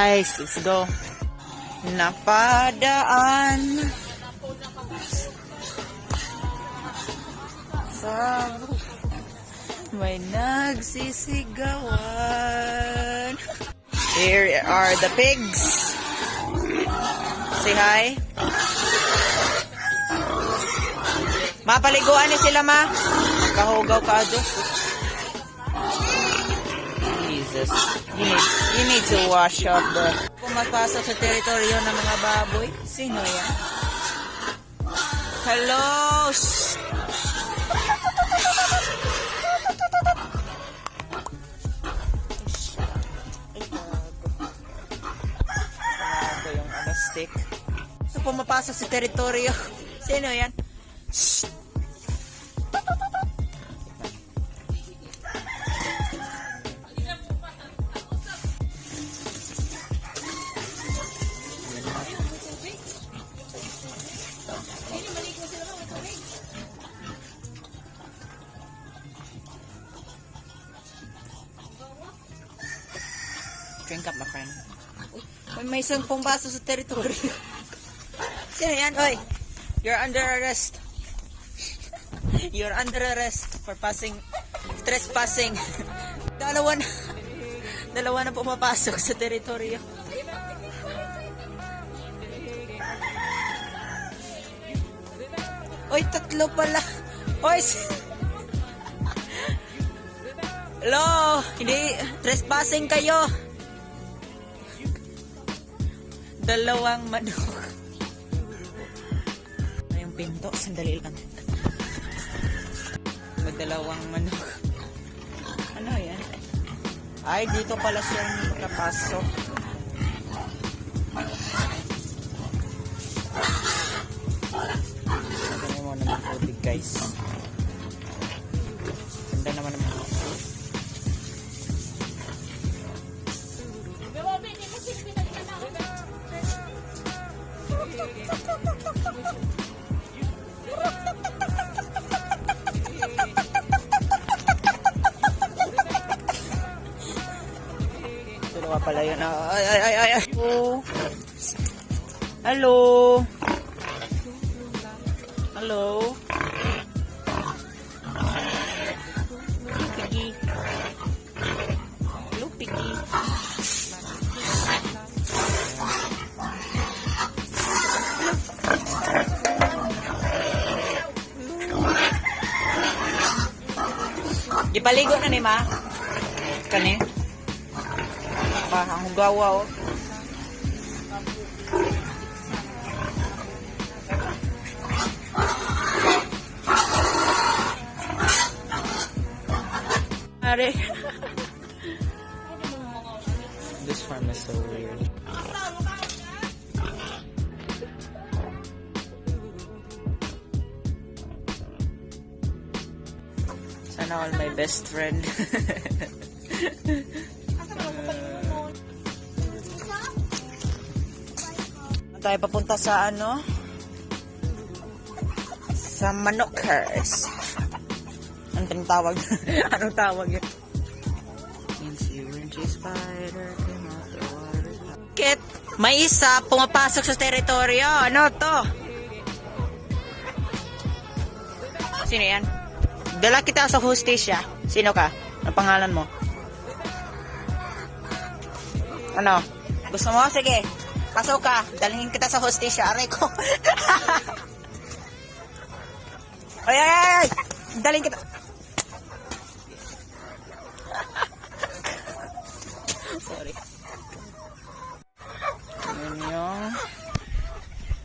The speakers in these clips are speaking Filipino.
guys, let's go. Napadaan sa may nagsisigawan. Here are the pigs. Say hi. Mapaliguan ni sila, ma. Magkahugaw ka doon. Jesus. You need to wash up, bro. Pumapasok sa teritoryo ng mga baboy. Sino yan? Hello! Ito yung stick. So, pumapasok sa teritoryo. Sino yan? Shh! Drink up, my friend. May isang baso sa teritoryo. Sino yan? Oy! You're under arrest. You're under arrest for trespassing. Dalawa na pumapasok sa teritoryo. Oy, tatlo pala. Oy, hello, hindi, trespassing kayo. Dalawang manok. Yung pinto, sandali lang. May dalawang manok. Ano yan? Ay, dito pala siya nakapasok. Ganda mo naman putik, guys. Ganda naman naman. Dalawa pala yun. Ay. Hello. Hello. Piggy. Hello, Piggy. Ipaligo na ni ma. Kani. Ang gawa oh. Are. This farm is so weird. Sana all my best friend. Tayo papunta sa ano? Sa Manokers. Anong tawag? Anong tawag yun? Kit, may isa pumapasok sa teritoryo. Ano to? Sino yan? Dala kita sa hostisya. Sino ka? Ang pangalan mo? Ano? Gusto mo? Sige. Pasok ka. Dalhin kita sa hostisya. Aray ko. Ay! Dalhin kita. Sorry. Yun yung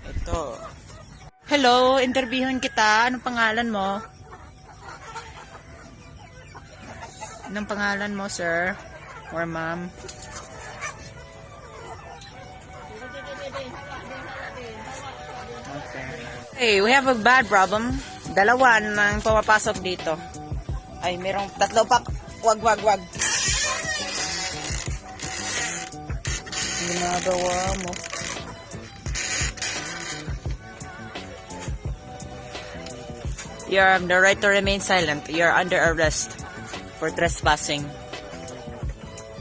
ito. Hello, interviewin kita. Anong pangalan mo? Anong pangalan mo, sir? Or ma'am? Okay. Hey, we have a bad problem. Dalawa nang pumapasok dito. Ay, merong tatlo pa. Wag. Ginagawa mo. You have the right to remain silent. You are under arrest for trespassing.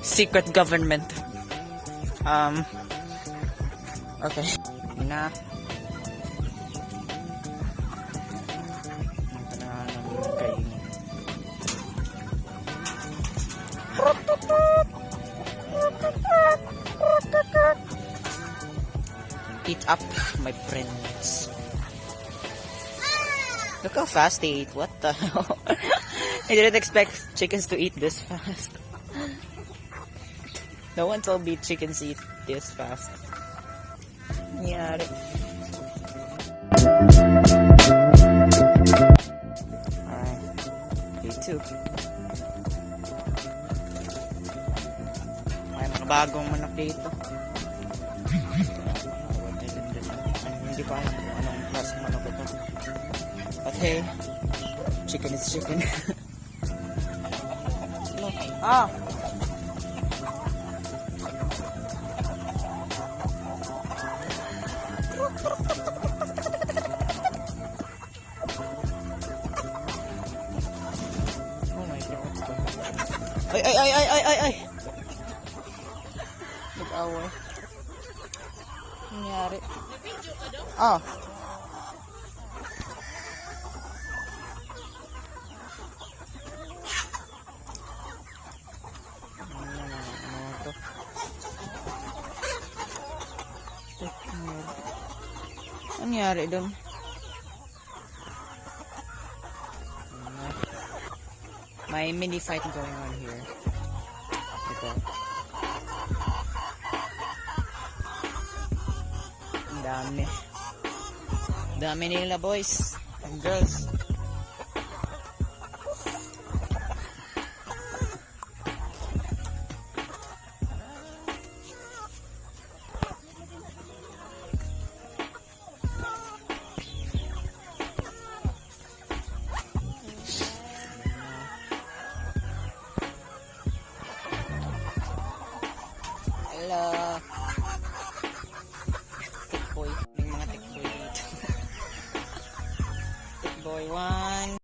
Secret government. Okay. Na. Eat up, my friends. Look how fast they eat. What the hell? I didn't expect chickens to eat this fast. No one told me chickens eat this fast. Yeah. Alright. Day 2. May mga bagong manok dito. Hindi pa alam kung anong klaseng manok ito. But hey, chicken is chicken. Look. Ah! Oh my God. Ay! Nag-away. Nangyari. Ah. Ano nangyari doon? May mini fight going on here. Ito. Ang dami. Dami nila boys and girls. Hello. Tick boy. May mga tick boy dito. Tick boy 1.